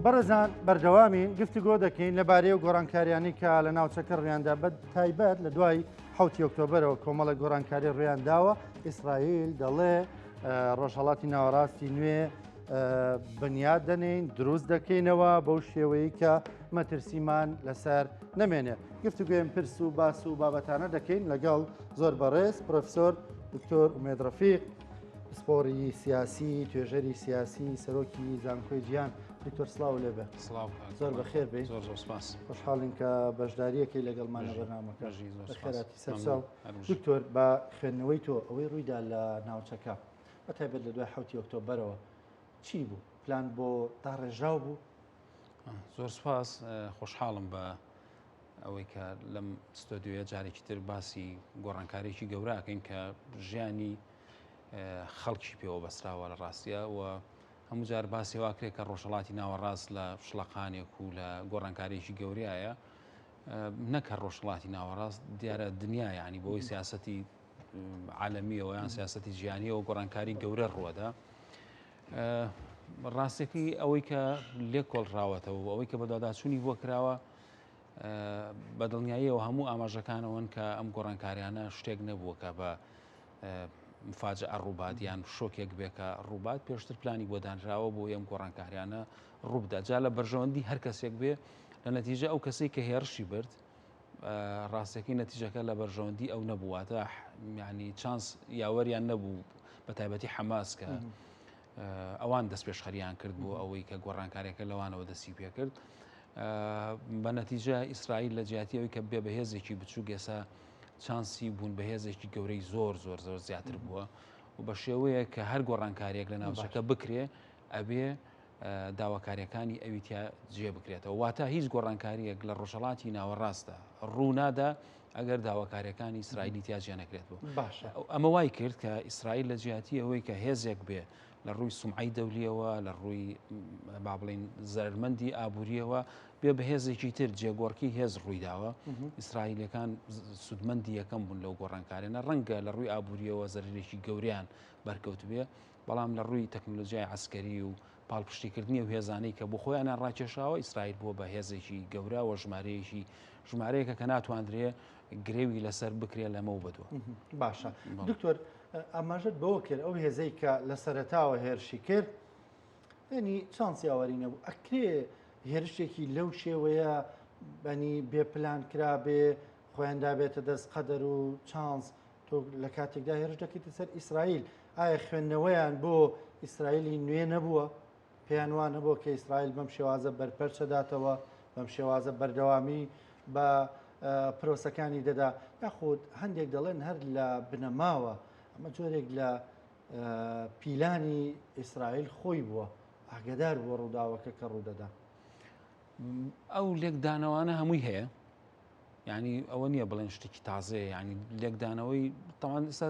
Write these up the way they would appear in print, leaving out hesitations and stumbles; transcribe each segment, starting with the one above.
بەڕێزان بەردەوامین گفتوگۆ دەکەین لەبارەی و گۆڕانکاریانی کە لە ناوچەکە ڕویاندا بە تایبەت لە دوای 7 ئۆکتۆبرەوە کۆمەڵە گۆڕانکاری ڕویان داوە. ئیسرائیل دەڵێ ڕۆژهەڵاتی ناوەڕاستی نوێ بنیاد دەنین دروست دەکەینەوە بەو شێوەیە کە مەترسیمان لەسەر نەمێنێ. گفتوگوێن پرس و باس و بابەتانە دەکەین لەگەڵ زۆر بەڕێز پرۆفسۆر دکتۆر ئومێد ڕەفیق، پسپۆڕی سیاسی، توێژەری سیاسی، سەرۆکی زانکۆی جیهان. دکتۆر سڵاو لێبێ. زۆر بەخێر بێ. خۆشحاڵین کە بەشداریەکەی لەگەڵمانە بەرنامەکە. بەخێراتی سەرچاو. دکتۆر بە خوێندنەوەی تۆ ئەوەی ڕوویدا لە ناوچەکە بەتایبەت لە دوای 7 ئۆکتۆبرەوە چی بوو؟ پلان بۆ داڕێژاو بوو؟ زۆر سپاس، خۆشحاڵم بە ئەوەی کە لەم ستۆدیۆیە جارێکی تر باسی گۆڕانکاریی گەوراکەین کە ژیانی خەڵکی پێوە بەسراوە لە ڕاستیە و هەموو جار باسی واکرێت کە ڕۆژهەڵاتی ناوەڕاست لە شڵەقانێک و لە گۆڕانکاریی گەوریایە نەکە ڕۆژهەڵاتی ناوەڕاست دیارە دنیا ینی بۆی سیاسەتی عالەمیەوە یان سیاسەتی ژیانیەوە گۆڕانکاری گەورە ڕوەدا. ڕاستێکی ئەوەی کە لێ کۆڵراوەتەوە ئەوەی کە بەداداچوونی بۆ کراوە بە دڵنیاییەوە هەموو ئاماژەکانەوەن کە ئەم گۆڕانکاریانە شتێک نەبووە کە بە مفاجە ڕووبات یان شۆکێک بێکە ڕووبات پێشتر پلانی بۆ دانراوە بۆ ئەم گۆڕانکاریانە ڕووبدا. جا لە بەرژەوەندی هەر کەسێک بێ لە نەتیجە ئەو کەسەی کە هێرشی برد ڕاستەکەی نەتیجەکە لە بەرژەوەندی ئەو نەبوواتە ینی چانس یاوەریان نەبوو بە تایبەتی حەماس کە ئەوان دەست پێشخەریان کرد بۆ ئەوەی کە گۆڕانکاریەکە لەوانەوە دەستی پێ کرد. بە نەتیجە ئیسرائیل لە جیاتیەوەی کە بێ بەهێزێکی بچوو گێسا چانسی بوون بەهێزێکی گەورەی زۆر زۆر زۆر زیاتر بووە و بە شێوەیە کە هەر گۆڕانکاریەک لە ناوچەکە بکرێ ئەبێ داواکاریەکانی ئەویتیا جێ بکرێتەوە. واتە هیچ گۆڕانکاریەک لە ڕۆژهەڵاتی ناوەڕاستە ڕوونادا ئەگەر داواکاریەکانی ئیسرائیلی تیا جێ نەکرێت بوو. ئەمە وای کرد کە ئیسرائیل لە جیاتی ئەوەی کە هێزێک بێ لە ڕووی سومعی دەولیەوە لە ڕووی با بڵین زەرمەندی ئابوووریەوە بێ بەهێزێکی تر جێگۆڕکی هێز ڕوویداوە. ئیسرائیلەکان سودمەندی یەکەم بوون لەو گۆڕانکارێنە ڕەنگە لە ڕووی ئابوووریەوە زەرێکی گەوریان بەرکەوت بێ بەڵام لە ڕووی تەکنۆلۆژیای عسکەری و پاڵپشتیکردنی و هێزانەی کە بۆ خۆیانیان ڕاکێشاوە ئیسرائیل بووە بە هێزێکی گەورە و ژمارەیەکە کە ناتواندرێ گرێوی لەسەر بکرێ لەمە بەدووە. باشە دکتۆر ئاماژت بەوە کرد ئەو هێزەی کە لە سەرەتاوە هێرشی کرد ینی چانسی ئاوەری نەبوو ئەکرێ هێرشێکی لەو شێوەیە بەنی بێپلان کرا بێ خۆیان دابێتە دەست قەدەر و چانس تۆ لە کاتێکدا هێرش دەکەیتە سەر ئیسرائیل ئایا خوێندنەوەیان بۆ ئیسرائیلی نوێ نەبووە پێیان وان نەبووە کە ئیسرائیل بەم شێوازە بەرپەرچەداتەوە بەم شێوازە بەردەوامی بە پرۆسەکانی دەدا یاخود هەندێک دەڵێن هەر لە بنەماوە ئەمە جۆرێک لە پیلانی ئیسرائیل خۆی بووە ئاگدار بۆ ڕووداوەکە کە ڕوودەدا. ئەو لێکدانەوانە هەمووی هەیە ینی ئەوە نییە بڵێن شتێکی تازەیە ینی لێکدانەوەی تەوان ئێستا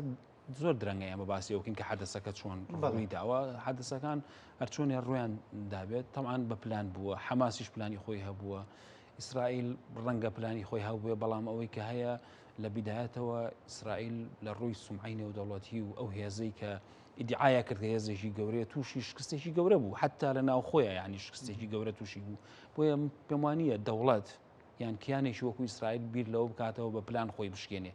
زۆر درەنگە ئەمە باسی ئەوکەین کە حەدەسەکە چۆن ڕووی داوە حەدەسەکان هەرچۆنێ ڕویان دابێت تەمان بە پلان بووە حەماسیش پلانی خۆی هەبووە ئیسرائیل ڕەنگە پلانی خۆی هەبووێ بەڵام ئەوەی کە هەیە لە بیدایەتەوە ئیسرائیل لە ڕووی سومعی نێودەوڵەتی و ئەو هێزەی کە ئیدعایا کرد کە هێزێکی گەورەیە تووشی شکستێکی گەورە بوو حتا لە ناو خۆیە ینی شکستێکی گەورە تووشی بوو بۆیە پێم وانییە دەوڵەت یان کیانێکی وەکو ئیسرائیل بیر لەوە بکاتەوە بە پلان خۆی بشکێنێ.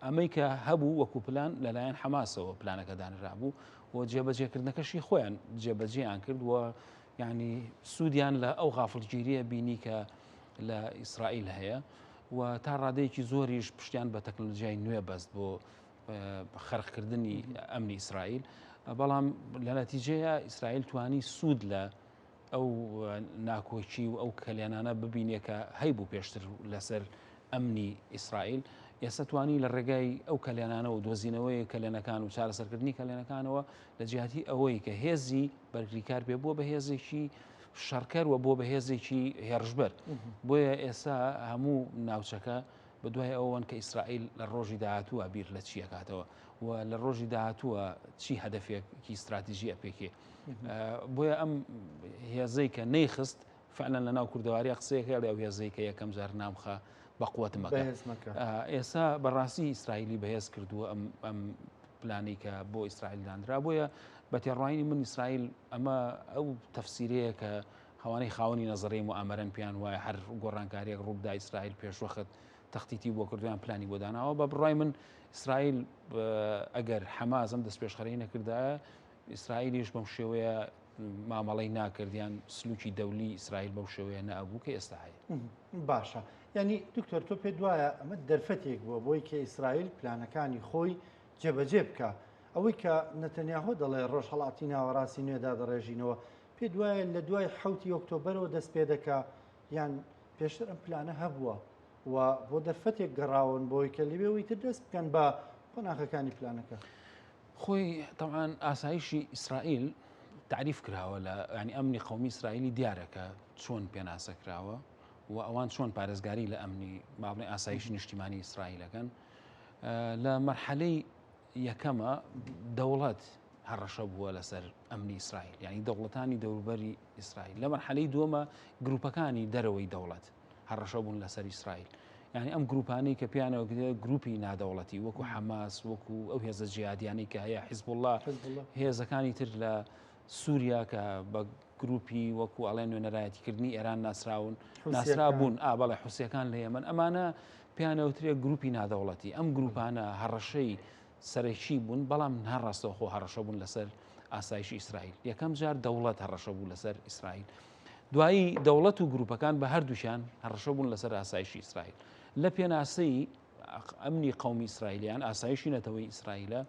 ئەمەی کە هەبوو وەکو پلان لەلایەن حەماسەوە پلانەکە دانرا بوو و جێبەجێکردنەکەشی خۆیان جێبەجێیان کرد و ینی سوودیان لە ئەو غافڵگیریە بینی کە لە ئیسرائیل هەیە و تا ڕادەیەکی زۆریش پشتیان بە تەکنۆلۆژیای نوێ بەست بۆ خەرخکردنی ئەمنی ئیسرائیل بەڵام لە نەتیجەیە ئیسرائیل توانی سوود لە ئەو ناکۆچی و ئەو کەلێنانە ببینێ کە هەیبوو پێشتر لەسەر ئەمنی ئیسرائیل ئێستا توانی لە ڕێگای ئەو کەلێنانە و دۆزینەوەی کەلێنەکان و چارەسەرکردنی کەلێنەکانەوە لە جیاتی ئەوەی کە هێزی بەرگریکار بێ بۆ بە هێزێکی شەڕکەر و بۆ بە هێزێکی هێرشبەر بۆیە ئێستا هەموو ناوچەکە بە دوای ئەوەن کە ئیسرائیل لە ڕۆژی داهاتووە بیر لە چی ئەکاتەوە و لە ڕۆژی داهاتووە چی هەدەفێکی استراتیژی ئەپێکێ بۆیە ئەم هێزەی کە نەیخست فعلا لە ناو کوردەواری قسەیەکە لە ئەو هێزەی کە یەکەم جار نامخە بەقوت مەکە ئێستا بەڕاستی ئیسرائیلی بەهێز کردووە ئەم پلانی کە بۆ ئیسرائیل دانرا بۆیە بە تێڕوانی من ئیسرائیل ئەمە ئەو تەفسیرەیە کە خەوانەی خاوەنی نەزەڕی موامەرەن پیان وایە هەر گۆڕانکاریەک ڕوودا ئیسرائیل پێشوەخت تەختیتی بۆ کردویان پلانی بۆ داناوە بە بڕای من ئیسرائیل ئەگەر حەماس ئەم دەست پێشخەرەی نەکردایە ئیسرائیلیش بەم شێوەیە مامەڵەی ناکردیان سلوکی دەولی ئیسرائیل بەو شێوەیە نەبوو کە ئێستا هەیە. باشە ینی دکتۆر تۆ پێ وایە ئەمە دەرفەتێک بووە بۆی کە ئیسرائیل پلانەکانی خۆی جێبەجێ بکە ئەوەی کە نەتەنیاهۆ دەڵێ ڕۆژهەڵاتی ناوەڕاستی نوێدا دەڕێژینەوە پێ دوایە لە دوای 7 ئۆکتۆبەرەوە دەست پێ دەکا یان پێشتر ئەم پلانە هەبووە و بۆ دەرفەتێک گەڕاون بۆی کە لەوێەوەی تر دەست بکەن بە قۆناغەکانی پلانەکە. خۆی تەوان ئاسایشی ئیسرائیل تعریف کراوە لە ینی ئەمنی قومی ئیسرائیلی دیارەکە چۆن پێناسەکراوە و ئەوان چۆن پارێزگاری لە ئەمنی مابڵێ ئاسایشی نیشتیمانی ئیسرائیلەکەن لە مەرحەلەی یەکەمە دەوڵەت هەڕەشە بووە لەسەر ئەمنی ئیسرائیل یعنی دەوڵەتانی دەوروبەری ئیسرائیل لە مەرحەلەی دووەمە گروپەکانی دەرەوەی دەوڵەت هەڕەشە بوون لەسەر ئیسرائیل یعنی ئەم گروپانەی کە پیانەوە گروپی نادەوڵەتی وەکو حەماس وەکو ئەو هێزە جیهادیانەی کە هەیە حیزب الله هێزەکانی تر لە سووریا کە بە گروپی وەکو ئەڵێن نوێنەرایەتیکردنی ئێران ناسرا بوون بەڵێ حوسیەکان لە هێمن ئەمانە پیانەوترێ گروپی نادەوڵەتی ئەم گروپانە هەڕەشەی سەرەکی بوون بەڵام هەڕاستەوە خۆ هەڕەشە بوون لەسەر ئاسایشی ئیسرائیل یەکەم جار دەوڵەت هەڕەشە بوو لەسەر ئیسرائیل دوایی دەوڵەت و گروپەکان بە هەردووشیان هەڕەشە بوون لەسەر ئاسایشی ئیسرائیل لە پێناسەی ئەمنی قومی ئیسرائیلیان ئاسایشی نەتەوەی ئیسرائیلە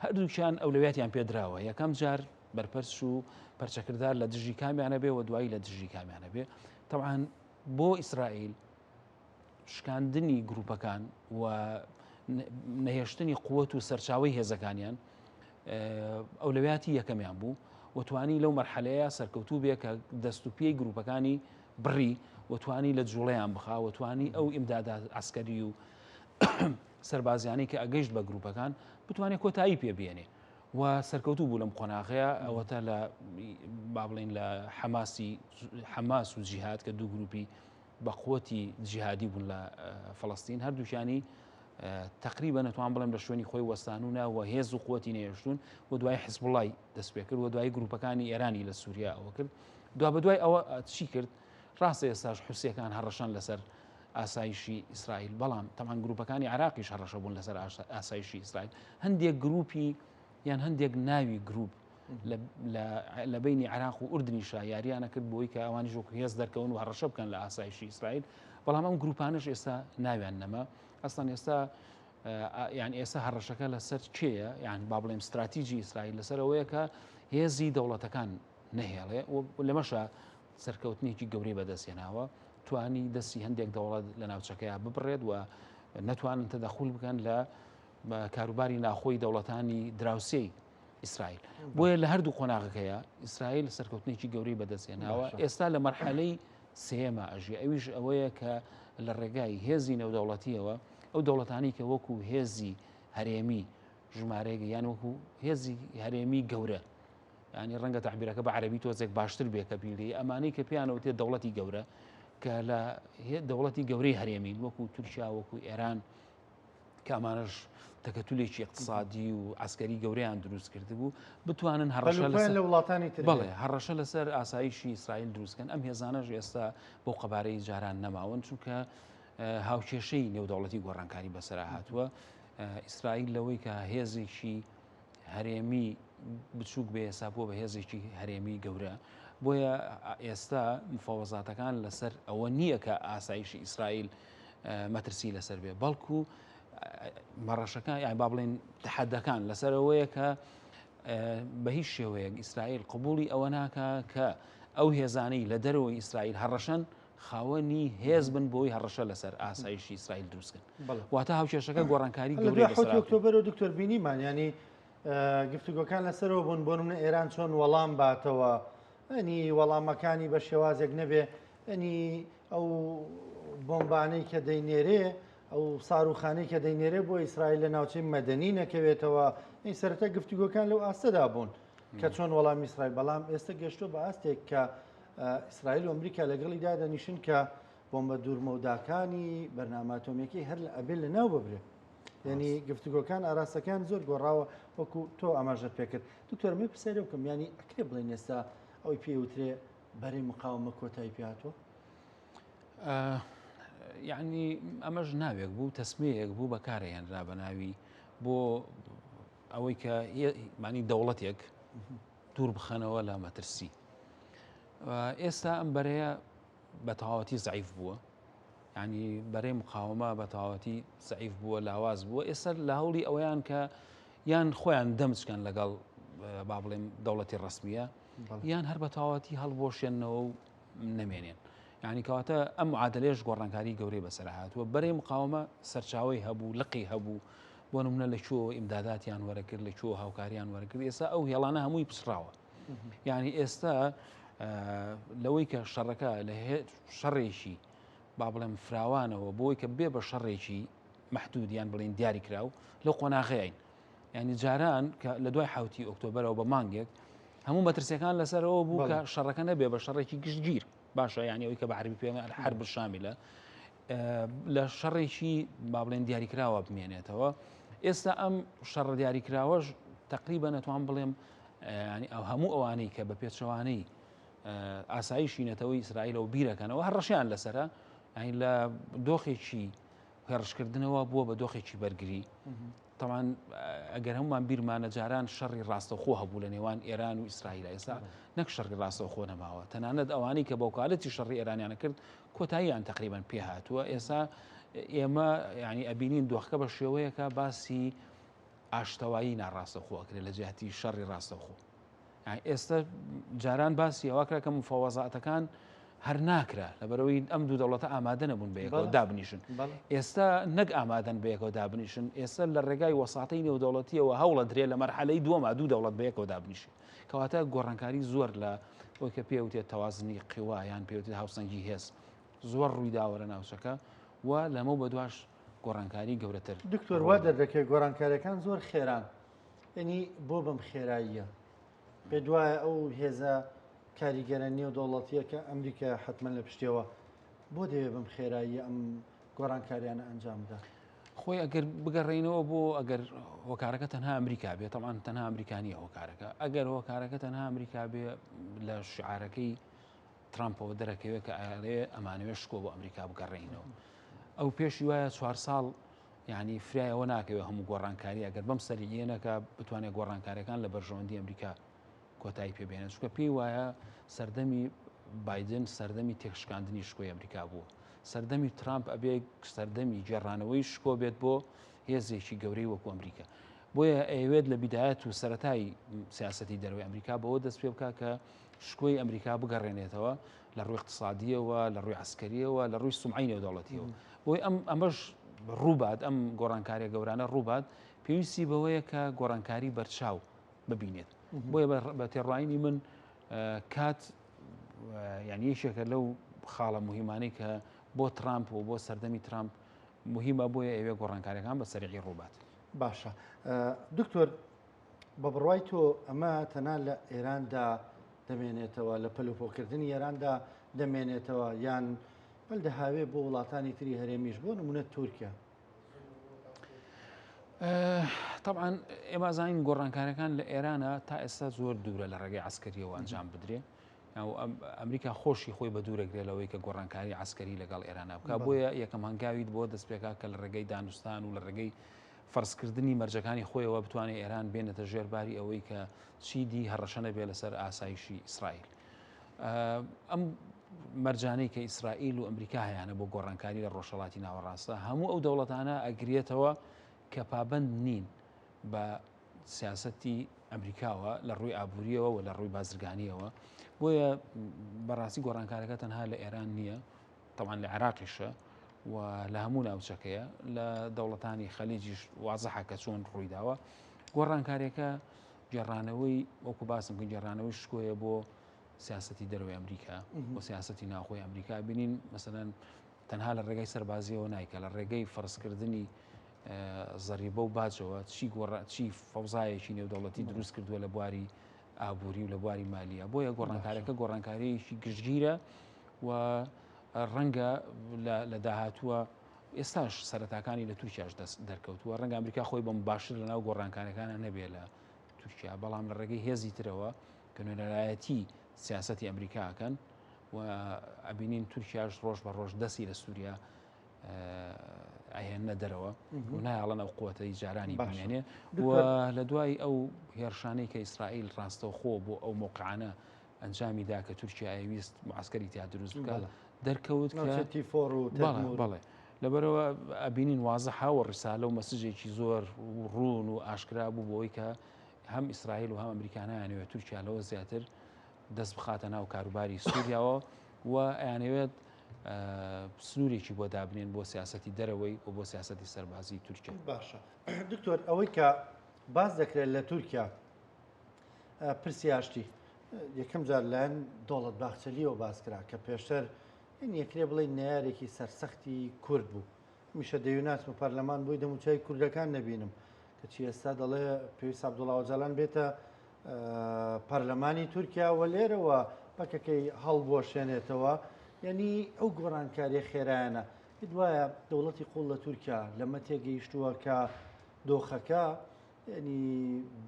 هەردووکیان ئەولویاتیان پێدراوە یەکەم جار بەرپەرس و پەرچەکردار لە دژی کامیانە بێ و دوایی لە دژی کامیانە بێ تەوان بۆ ئیسرائیل شکاندنی گروپەکان و نەهێشتنی قووەت و سەرچاوی هێزەکانیان ئەولویاتی یەکەمیان بوو وتوانی لەو مەرحەلەیە سەرکەوتوو بێ کە دەست و پێی گروپەکانی بڕی وتوانی لە جوڵەیان بخا وتوانی ئەو ئیمدادا عسکەری و سەربازیانی کە ئەگەیشت بە گروپەکان بتوانێت کۆتایی پێبێنێ و سەرکەوتوو بوو لەم قۆناغەیە ئەوەتە لە با بڵێن لە حەماس و جیهاد کە دوو گروپی بە قووەتی جیهادی بوون لە فەڵەستین هەردووشانی تقریبا نەتوان بڵێم لە شوێنی خۆی وەستانونە و هێز و قووەتی نێشتون و دوای حیزب الله دەست پێ کرد و دوای گروپەکانی ئێرانی لە سووریا ئەوە کرد دوا بە دوای ئەوە چی کرد ڕاستە ئێستاش حوسیەکان هەڕەشان لەسەر ئاسایشی ئیسرائیل بەڵام تەمان گروپەکانی عراقیش هەڕەشە بوون لەسەر ئاسایشی ئیسرائیل هەندێک گروپی یان هەندێک ناوی گروپ لە بینی عراق و ئوردنیشا یاریانە کرد بۆی کە ئەوانی ژۆک هێز دەرکەون و هەڕەشە بکەن لە ئاسایشی ئیسرائیل بەڵام ئەم گروپانش ئێستا ناویان نەما ئەستان ئێستا یان ئێستا هەڕەشەکە لەسەر کێیە یان با بڵێم استراتیژی ئیسرائیل لەسەرەوەیە کە هێزی دەوڵەتەکان نەهێڵێ لەمەشە سەرکەوتنێکی گەورەی بەدەستێناوە توانی دەستی هەندێک دەوڵەت لە ناوچەکەیە ببڕێت و نەتوانن تەدەخول بکەن لە کاروباری ناخۆی دەوڵەتانی دراوسێی ئیسرائیل بۆیە لە هەردوو قۆناغەکەیە ئیسرائیل سەرکەوتنێکی گەورەی بەدەستێناوە ئێستا لە مەرحەلەی سێمە ئەژی ئەویش ئەوەیە کە لە ڕێگای هێزی نێودەوڵەتیەوە ئەو دەوڵەتانی کە وەکو هێزی هەرێمی ژمارەیەگە یان وەکو هێزی هەرێمی گەورە ینی ڕەنگە تەعبیرەکە بە عەرەبی تۆزێک باشتر بێ کە بیری ئەمانەی کە پیانەوە تێ دەوڵەتی گەورە کە لە دەوڵەتی گەورەی هەرێمین وەکو تورکیا وەکو ئێران کە ئەمانەش تەکەتولێکی اقتصادی و عسکەری گەورەیان دروست کرده بوو بتوانن هەڕەشە لە وڵاتانی تر بەڵێ هەڕەشە لەسەر ئاسایشی ئیسرائیل دروستکەن ئەم هێزانەش ئێستا بۆ قەبارەی جاران نەماون چونکە هاوکێشەی نێودەوڵەتی گۆڕانکاری بەسەر هاتووە ئیسرائیل لەوەی کە هێزێکی هەرێمی بچووک بێ ئێستا بووە بە هێزێکی هەرێمی گەورە بۆیە ئێستا مفاوەزاتەکان لەسەر ئەوە نییە کە ئاسایشی ئیسرائیل مەترسی لەسەر بێ بەڵکو مەڕەشەکان یان با بڵێن تەحەدەکان لەسەرەوەیە کە بە هیچ شێوەیەک ئیسرائیل قبوڵی ئەوە ناکە کە ئەو هێزانەی لە دەرەوەی ئیسرائیل هەڕەشەن خاوەنی هێز بن بۆی هەڕەشە لەسەر ئاسایشی ئیسرائیل دروستکن واتە هاوکێشەکە گۆڕانکاری گەورەی ئۆکتۆبەر و دکتۆر بینیمان ینی گفتوگۆکان لەسەرەوە بوون بۆ نمونە ئێران چۆن وەڵام باتەوە ئەنی وەڵامەکانی بە شێوازێک نەبێ ئەنی ئەو بۆمبانەی کە دەینێرێ ئەو ساروخانەی کە دەینێرێ بۆ ئیسرائیل لە ناوچەی مەدەنی نەکەوێتەوە ئەی سەرەتا گفتوگۆکان لەو ئاستەدا بوون کە چۆن وەڵامی ئیسرائیل بەڵام ئێستا گەشتۆ بە ئاستێک کە ئیسرائیل و ئەمریکا لەگەڵی دادەنیشن کە بۆمبە دوورمەوداکانی بەرنامە ئەتۆمیەکەی هەر لە ئەبێ لە ناو ببرێ یعنی گفتوگۆکان ئاراستەکان زۆر گۆڕاوە وەکو تۆ ئاماژەت پێکرد دکتۆر مێ پرسیارە بکەم ینی ئەکرێ بڵێن ئێستا ئەوەی پێوترێ بەری مقاومە کۆتایی پێهاتوە؟ یعنی ئەمەش ناوێک بوو تەسمەیەک بوو بەکارهێنرا بە ناوی بۆ ئەوەی کە مانی دەوڵەتێک دوور بخەنەوە لە مەترسی. ئێستا ئەم بەرەیە بە تەواوەتی زەعیف بووە، ینی بەرەی مقاومە بە تەواوەتی زەعیف بووە لاواز بووە. ئێستا لە هەوڵی ئەوەیان کە یان خۆیان دەمچکەن لەگەڵ با بڵێم دەوڵەتی ڕسمیە یان هەر بە تەواوەتی هەڵبۆشێنەوە و نەمێنێن. یعنی کەواتە ئەم معادلەیەش گۆڕانکاری گەورەی بەسەر هاتووە. بەرەی مقاومە سەرچاوی هەبوو، لقی هەبوو، بۆ نمونە لەکوێوە ئیمداداتیان وەرەگرت، لەکوێوە هاوکاریان وەرەگرت. ئێستا ئەو هێڵانە هەمووی پسراوە. یعنی ئێستا لەوەی کە شەڕەکە لە شەڕێکی با بڵێم فراوانەوە بۆی کە بێ بە شەڕێکی مەحدودیان بڵین دیاری کراو لەو قۆناغەیەین. ینی جاران کە لە دوای حوتی ئۆکتۆبەرەوە بە مانگێک هەموو مەترسیەکان لەسەرەوە بوو کە شەڕەکە نەبێ بە شەڕێکی گشتگیر باشە، ینی ئەوەی کە بە عەربی پێڵێن حرب شامیلە لە شەڕێکی با بڵێن دیاریکراوە بمێنێتەوە. ئێستا ئەم شەڕ دیاریکراوەش تقریبا نەتوان بڵێم ینی ئەو هەموو ئەوانەی کە بە پێچەوانەی ئاسایشی نەتەوەی ئیسرائیلە و بیرەکەنەوە هەر ڕەشیان لەسرە، ئەین لە دۆخێکی هێڕشکردنەوە بووە بە دۆخێکی بەرگری. طبعاً ئەگەر هەمومان بیرمانە جاران شەڕی ڕاستەوخۆ هەبوو لە نێوان ئێران و ئیسرائیلە، ئێستا نەک شەڕی ڕاستەوخۆ نەماوە. تەنانەت ئەوانەی کە بەوکالەتی شەڕی ئێرانیانە کرد کۆتاییان تقریبا پێ هاتووە. ئێستا ئێمە ینی ئەبینین دۆخەکە بە شێوەیەکە باسی ئاشتەوایی ناڕاستەوخۆکرێت لە جیهەتی شەڕی ڕاستەوخۆ. ئێستا جاران باسی ئەوەکرا کە مفاوەزاتەکان هەر ناکرا لەبەرەوەی ئەم دوو دەوڵەتە ئامادە نەبوون بەیەکەوە دابنیشن. ئێستا نەک ئامادەن بەیەکەوە دابنیشن، ئێستا لە ڕێگای وەساتەی نێودەوڵەتیەوە هەوڵە درێ لە مەرحەلەی دووەما دوو دەوڵەت بەیەکەوە دابنیشن. کەواتە گۆڕانکاری زۆر لە ئەوەی کە پێوتێت تەوازنی قیوا یان پێوتێت هاوسەنگی هێز زۆر ڕوویداوە لە ناوچەکە و لەمە بەدواش گۆڕانکاری گەورەتر. دکتۆر وا دەردەکەی گۆڕانکاریەکان زۆر خێران، ینی بۆ بەم خێراییە پێ دوایە ئەو هێزە کاریگەرە نێودەوڵەتیە کە ئەمریکا حتمما لە پشتیەوە بۆ دەوێت بەم خێراییە ئەم گۆڕانکاریانە ئەنجامدا. خۆی ئەگەر بگەڕێنەوە بۆ ئەگەر هۆکارەکە تەنها ئەمریکا بێت، طبعاً تەنها ئەمریکانیە هۆکارەکە، ئەگەر هۆکارەکە تەنها ئەمریکا بێ لە شعارەکەی ترامپەوە دەرەکەوێت کە ئاڵێ ئەمانوێت شکۆ بۆ ئەمریکا بگەڕێنەوە. ئەو پێشی وایە 4 ساڵ ینی فرایەوە ناکەوێت هەموو گۆڕانکاری ئەگەر بەم سەریعەنەکە بتوانێت گۆڕانکاریەکان لە بەرژەوەندی ئەمریکا کۆتایی پێبێنێت. چونکە پێی وایە سەردەمی بایدن سەردەمی تێکشکاندنی شکۆی ئەمریکا بوو، سەردەمی ترامپ ئەبێ سەردەمی جێڕانەوەی شکۆ بێت بۆ هێزێکی گەورەی وەکو ئەمریکا. بۆیە ئەوێت لە بیدایەت و سەرەتای سیاسەتی دەروی ئەمریکا بەوە دەست پێ بکە کە شکۆی ئەمریکا بگەڕێنێتەوە لە ڕووی اقتصادیەوە، لە ڕووی عسکەریەوە، لە ڕووی سومعی نێودەوڵەتیەوە. بۆی ئەمەش ڕووبات ئەم گۆڕانکاریە گەورانە ڕووبات پێویستی بەوەیە کە گۆڕانکاری بەرچاو ببینێت. بۆیە بە تێڕوانی من کات یعنی یەکێکە لەو خاڵە مهمانەی کە بۆ ترامپ و بۆ سەردەمی ترامپ مهمە بۆیە ئەوێ گۆڕانکاریەکان بە سەریعی ڕووبات. باشە دکتۆر بە بڕوای تۆ ئەمە تەنها لە ئێراندا دەمێنێتەوە، لە پەلوپۆکردنی ئێراندا دەمێنێتەوە یان بەلدە هاوێ بۆ وڵاتانی تری هەرێمیش بۆ نمونە تورکیا؟ طبعاً ئێمە زانین گۆڕانکاریەکان لە ئێرانە تا ئێستا زۆر دوورە لە ڕێگەی عسکەریەوە ئەنجام بدرێ. ئەمریکا خۆشی خۆی بە دوورەگرێت لەوەی کە گۆڕانکاری عسکەری لەگەڵ ئێرانە بکە. بۆیە یەکەم هەنگاویت بۆ دەست پێکا کە لە ڕێگەی دانوستان و لە ڕێگەی فەرزکردنی مەرجەکانی خۆیەوە بتوانێت ئێران بێنێتە ژێرباری ئەوەی کە چیدی هەڕەشە نەبێ لەسەر ئاسایشی ئیسرائیل. ئەم مەرجانەی کە ئیسرائیل و ئەمریکا هەیەە بۆ گۆڕانکاری لە ڕۆژهەڵاتی ناوەڕاستە هەموو ئەو دەوڵەتانە ئەگرێتەوە کە پابند نین بە سیاسەتی ئەمریکاوە لە ڕووی ئابوووریەوە و لە ڕووی بازرگانیەوە. بۆیە بەڕاستی گۆڕانکارەکە تەنها لە ئێران نییە، طبعاً لە عێراقیشە و لە هەموو ناوچەکەیە، لە دەوڵەتانی خەلیجیش وازەحە کە چۆن ڕوویداوە. گۆڕانکاریەکە گێڕانەوەی وەکو باسم کرد گێڕانەوەی شکۆیە بۆ سیاسەتی دەروی ئەمریکا بۆ سیاسەتی ناوخۆی ئەمریکا. بینین مەسەلەن تەنها لە ڕێگەی سەربازیەوە نایکە، لە ڕێگەی فەرزکردنی زەریبە و باجەوە چی فەوزایەکی نێودەوڵەتی دروست کردووە لە بواری ئابووری و لە بواری مالیە. بۆیە گۆڕانکارەکە گۆڕانکاریەکی گشتگیرە و ڕەنگە لە داهاتووە ئێستاش سەرەتاکانی لە تورکیاش دەست دەرکەوتووە. ڕەنگە ئەمریکا خۆی بەم باشتر لەناو گۆڕانکارەکانە نەبێ لە تورکیا، بەڵام لە ڕێگەی هێزی ترەوە کە نوێنەرایەتی سیاسەتی ئەمریکاکەن و ئەبینین تورکیاش ڕۆژ بە ڕۆژ دەستی لە سووریا ئاهێنە دەرەوە و نایڵەن ئەو قووەتەی جارانی بمێنێ و لە دوای ئەو هێرشانەی کە ئیسرائیل ڕاستەوخۆ بۆ ئەو موقعانە ئەنجامیدا کە تورکیا ئەویست معسکەری تیا دروست بکات دەرکەوت بەڵێ لەبەرەوە ئەبینین وازەحا و ڕیسالە و مەسجێکی زۆر ڕوون و ئاشکرا بوو بۆی کە هەم ئیسرائیل و هەم ئەمریکانیانەوێت تورکیا لەوە زیاتر دەست بخاتە ناو کاروباری سووریاوە و ئەیانەوێت سنوورێکی بۆ دابنێن بۆ سیاسەتی دەرەوەی و بۆ سیاسەتی سەربازی تورکیا. باشە دکتۆر ئەوەی کە باز دەکرێت لە تورکیا پرسیاشتی یەکەم جار لایەن دەوڵەت باخچەلیەوە باسکرا کە پێشتر یەکرێ بڵێ نارێکی سەرسەختی کورد بوو میشە دەیوناسم و پەرلەمان بووی دەموچای کوردەکان نەبینم کەچی ئێستا دەڵێ پێویست عەبدوڵڵا ئۆجاڵان بێتە پەرلەمانی تورکیا و لێرەوە بەکەکەی هەڵبۆشێنێتەوە یعنی ئەو گۆڕانکاریە خێرایانە دوایە دەوڵەتی قوڵ لە تورکیا لەمە تێگەیشتووە کە دۆخەکە ینی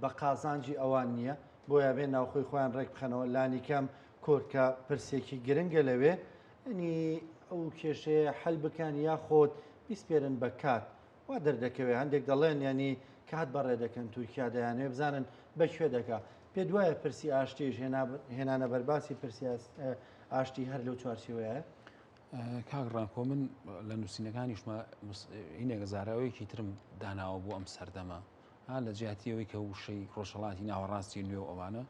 بە قازانجی ئەوان نییە بۆیە بێ ناوخۆی خۆیان ڕێک بخەنەوە لانی کەم کۆرکە پرسێکی گرنگە لەوێ ینی ئەو کێشەیە حل بکەن یا خۆت بیسپێرن بە کات وا دەردەکەوێ هەندێک دەڵێن ینی کات بەڕێ دەکەن تورکیا دەیانێ بزانن بەکوێ دەکا پێ دوایە پرسی ئاشتیش هێنانە بەرباسی پرسی ئاشتی هەر لەو چوارچێوەیە کاگڕانکۆ من لە نووسینەکانیشمە هینێک زاراوەیەکی ترم داناوە بۆ ئەم سەردەمە لە جیاتیەوەی کە وشەی ڕۆژهەڵاتی ناوەڕاستی نوێ ئەوانە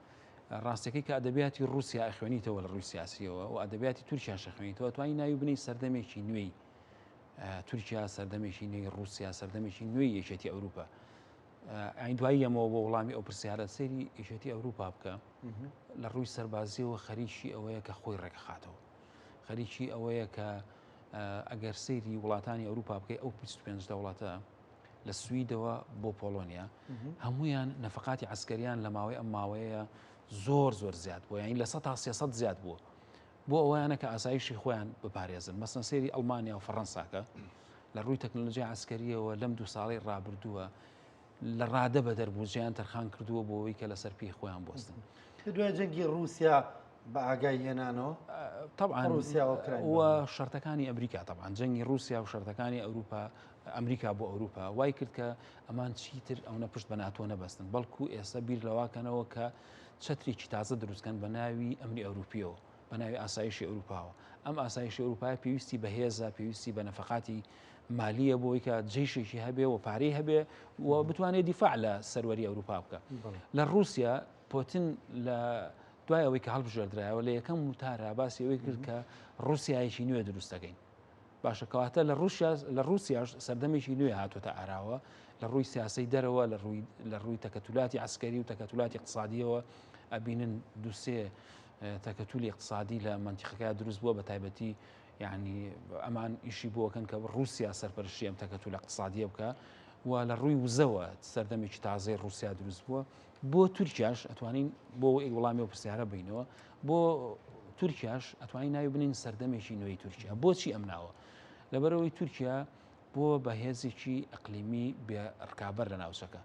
ڕاستەکەی کە ئەدەبیاتی رووسیا ئەخوێنیتەوە لە ڕووی سیاسیەوە و ئەدەبیاتی تورکیا شەخوێنیتەوە توانی ناوی بنی سەردەمێکی نوێی تورکیا سەردەمێکی نوێی رووسیا سەردەمێکی نوێی یەکێتی ئەوروپا ئاین دوایی ئەمەوە بۆ وەڵامی ئەو پرسیارە سەیری یەکێتی ئەوروپا بکە لە ڕووی سەربازیەوە خەریکی ئەوەیە کە خۆی ڕێکخاتەوە خەریکی ئەوەیە کە ئەگەر سەیری وڵاتانی ئەوروپا بکەی ئەو 25 دەوڵەتە لە سویدەوە بۆ پۆلۆنیا هەمویان نەفقاتی عسکەریان لە ماوەی ئەم ماوەیە زۆر زیاد بووە یعنی لە 100 تا 300 زیاد بووە بۆ ئەوەیانە کە ئاسایشی خۆیان بپارێزن مەسەن سەیری ئەڵمانیا و فەڕەنساکە لە ڕووی تەکنۆلۆژیای عسکەریەوە لەم 2 ساڵەی ڕابردووە لە ڕادە بە دەربوجیان تەرخان کردووە بۆەوەی کە لەسەر پێی خۆیان بۆستن دوای جەنگی رووسیا بە ئاگای هێنانەوە طبعا رووسیا و شەرتەکانی ئەمریکا طبعا جەنگی رووسیا و شەرتەکانی ئەوروپا ئەمریکا بۆ ئەوروپا وای کرد کە ئەمان چیتر ئەوە پشت بە ناتۆ نەبەستن بەڵکو ئێستا بیر لەواکەنەوە کە چەترێکی تازە دروستکەن بە ناوی ئەمری ئەوروپیەوە بە ناوی ئاسایشی ئەوروپاوە ئەم ئاسایشی ئەوروپای پێویستی بەهێزە پێویستی بە نەفقاتی مالیە بۆی کە جێشێکی هەبێ و پارەی هەبێ و بتوانێت دیفاع لە سەروەری ئەوروپا بکە لە رووسیا پۆتین لە دوای ئەوەی کە هەڵبژێردرایەوە لە یەکەم وتارە باسی ئەوەی کرد کە رووسایەکی نوێ دروستەکەین باشە کەواتە لە رووسیاش سەردەمێکی نوێ هاتوۆتە ئاراوە لە ڕووی سیاسی دەرەوە لە ڕووی تەکەتولاتی عسکەری و تەکەتولاتی اقتصادیەوە ئەبینن دووسێ تەکەتولی اقتصادی لە منتیقەکە دروست بووە بە تایبەتی یعنی ئەمان ئیشی بۆکەن کە رووسیا سەرپەرشتی ئەم تەکەتول اقتصادیە بکە و لە ڕووی وزەوە سەردەمێکی تازەی رووسیا دروست بووە بۆ تورکیاش ئەتوانین بۆ وەڵامی و پرسیارە بینەوە بۆ تورکیاش ئەتوانین ناوی بنین سەردەمێکی نوێی تورکیا بۆچی ئەم ناوە لەبەرەوەی تورکیا بۆ بەهێزێکی ئەقلیمی بێ ڕکابەر لە ناوچەکە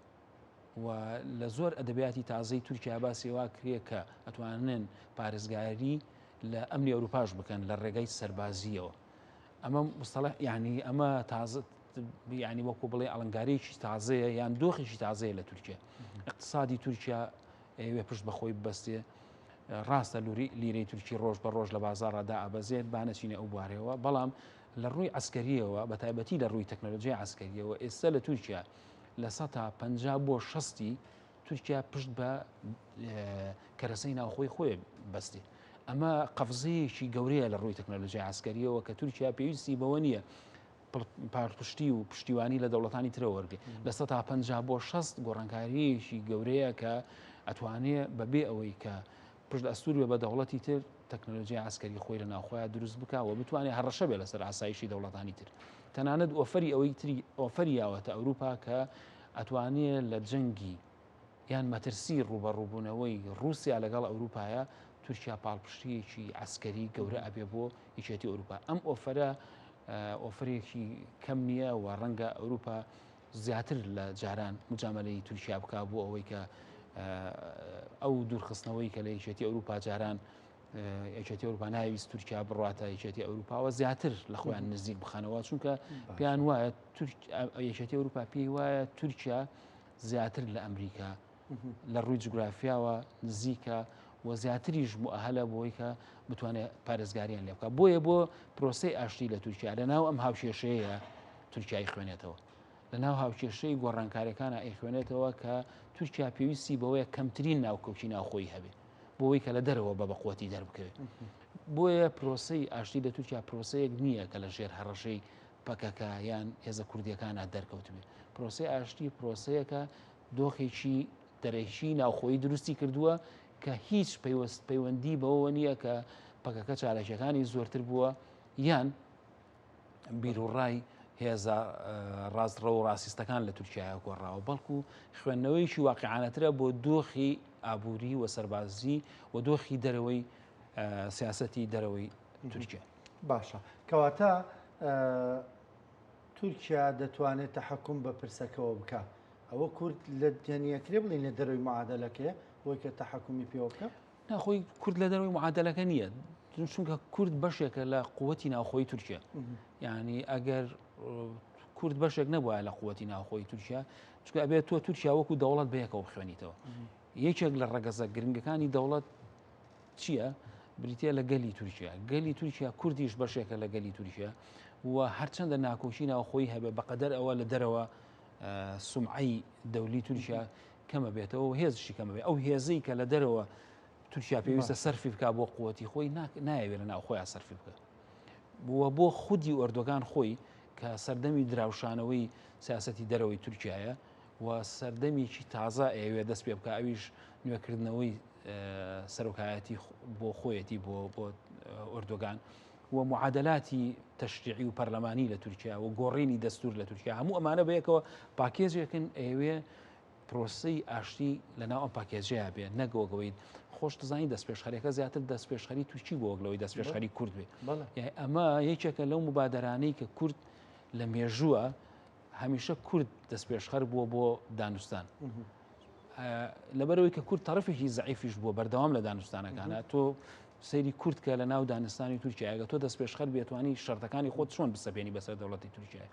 و لە زۆر ئەدەبیاتی تازەی تورکیا باسی وا کرێ کە ئەتوانن پارێزگاری لە ئەمنی ئەوروپاش بکەن لە ڕێگەی سەربازیەوە ئەمە مستەڵح یعنی ئەمە تازە یعنی وەکو بڵێ ئەڵنگارێکی تازەیە یان دۆخێکی تازەیە لە تورکیا اقتصادی تورکیا ئەوێ پشت بەخۆی بەستێ ڕاستە لیرەی تورکی ڕۆژ بە ڕۆژ لە بازاڕدا ئابەزێت بانەچینە ئەو بوارەوە بەڵام لە ڕووی عسکەریەوە بە تایبەتی لە ڕووی تەکنۆلۆژیای عسکەریەوە ئێستا لە تورکیا لە 150 بۆ 60 تورکیا پشت بە کەرەسەی ناوخۆی خۆی بەستی ئەمە قەفزەیەکی گەورەیە لە ڕووی تەکنۆلۆژیای عسکەریەوە کە تورکیا پێویستی بەوە نییە پارپشتی و پشتیوانی لە دەوڵەتانی ترە وەرگێ لە 150 بۆ 60 گۆڕانکاریەکی گەورەیە کە ئەتوانێت بەبێ ئەوەی کە پشت ئەستور بە دەوڵەتی تر تەکنۆلۆژیای عسکەری خۆی لە ناوخۆیان دروست بکەوە بتوانێت هەڕەشە بێ لەسەر ئاسایشی دەوڵەتانی تر تەنانەت ئۆفەری ئەوەی تری ئۆفەری یاوەتە ئەوروپا کە ئەتوانێت لە جەنگی یان مەترسی ڕوبەڕووبوونەوەی رووسیا لەگەڵ ئەوروپایە تورکیا پاڵپشتیەکی عسکەری گەورە ئەبێ بۆ یەکێتی ئەوروپا ئەم ئۆفرێکی کەم نییە و ڕەنگە ئەوروپا زیاتر لە جاران مجاملەی تورکیا بکە بۆ ئەوەی کە ئەو دوورخستنەوەی کە لە یەکێتی ئەوروپا جاران یەکێتی ئەوروپا ناویست تورکیا بڕاتە یەکێتی ئەوروپاوە زیاتر لە خۆیان نزیک بخەنەوە چونکە پێیان وایە یەکێتی ئەوروپا پێی وایە تورکیا زیاتر لە ئەمریکا لە ڕووی جوگرافیاوە نزیکە و زیاتریش مؤهلە بۆی کە بتوانێت پارێزگاریان لێ بکە بۆیە بۆ پرۆسەی ئاشتی لە تورکیا لەناو ئەم هاوکێشەیە تورکیای خوێنێتەوە لەناو هاوکێشەی گۆڕانکاریەکانە ئەیخوێنێتەوە کە تورکیا پێویستی بەوەیە کەمترین ناوکەوتی ناوخۆی هەبێ بۆەوەی کە لە دەرەوە بە بەقوتی دەربکەوێت بۆیە پرۆسەی ئاشتی لە تورکیا پرۆسەیەک نییە کە لە ژێر هەڕەشەی پەکەکە یان هێزە کوردیەکانە دەرکەوت بێت پرۆسەی ئاشتی پرۆسەیەکە دۆخێکی دەرەکی ناوخۆی دروستی کردووە کە هیچ پەیوەندی بەوە نییە کە پەکەکە چالەکیەکانی زۆرتر بووە یان بیرروڕای هێزە ڕاستڕە و ڕاستیستەکان لە تورکیاە گۆڕاوە بەڵکو خوێندنەوەیکی واقعانەترە بۆ دۆخی ئابووری و سەربازی و دۆخی دەرەوەی سیاسەتی دەرەوەی تورکیا باشە کەواتە تورکیا دەتوانێت تەحەکوم بە پرسەکەەوە بکە ئەوە کورد لە جێنیەکرێ بڵین لە دەروی معادلەکەیە بۆی کە تەحەکومی پێوە بکە ناخۆی کورد لە دەروی معادلەکە نییە چونکە کورد بەشێکە لە قووەتی ناوخۆی تورکیا یعنی ئەگەر کورد بەشێک نەبووە لە قووەتی ناوخۆی تورکیا چونکە ئەبێت تۆ تورکیا وەکو دەوڵەت بەیەکەوە بخوێنیتەوە یەکێک لە ڕەگەزە گرنگەکانی دەوڵەت چییە؟ بریتە لە گەلی تورکیا گەلی تورکیا کوردیش بەشێکە لە گەلی تورکیا و هەرچەندە ناکۆشی ناوخۆی هەبێ بەقەدەر ئەوە لە دەرەوە سومعی دەولی تورکیا کەمە بێتەوە هێزشی کەمە بێت ئەو هێزەی کە لە دەرەوە تورکیا پێویستە سەرفی بکە بۆ قووەتی خۆی نایەوێت لە ناوخۆیان سەرفی بکە بۆ خودی ئۆردۆگان خۆی کە سەردەمی دراوشانەوەی سیاسەتی دەرەوەی تورکایە و سەردەمێکی تازە ئەوێ دەست پێ بکە ئەویش نوێکردنەوەی سەرۆکایەتی بۆ خۆیەتی بۆ ئۆردۆگان و معادلاتی تەشریعی و پەرلەمانی لە تورکیا و گۆڕینی دەستور لە تورکیا هەموو ئەمانە بەیەکەوە پاکێجێکن ئەوێ پرۆسەی ئاشتی لەناو ئەم پاکێجەیە بێت نەگۆگەوەی خۆش دەزانی دەستپێشخەریەکە زیاتر دەستپێشخەری تورکی بۆ وەگلەوەی دەستپێشخەری کورد بێت ئەمە یەکێکە لەو مبادرانەی کە کورد لە مێژووە هەمیشە کورد دەستپێشخەر بووە بۆ دانوستان لەبەرەوەی کە کورد تەرەفێکی زەعیفیش بووە بەردەوام لە دانوستانەکانە تۆ سەیری کورد کە لە ناو دانستانی تورکیاگە تۆ دەستپێشخەر بێتوانی شەرتەکانی خۆت چۆن بسەبێنی بەسەر دەوڵەتی تورکیای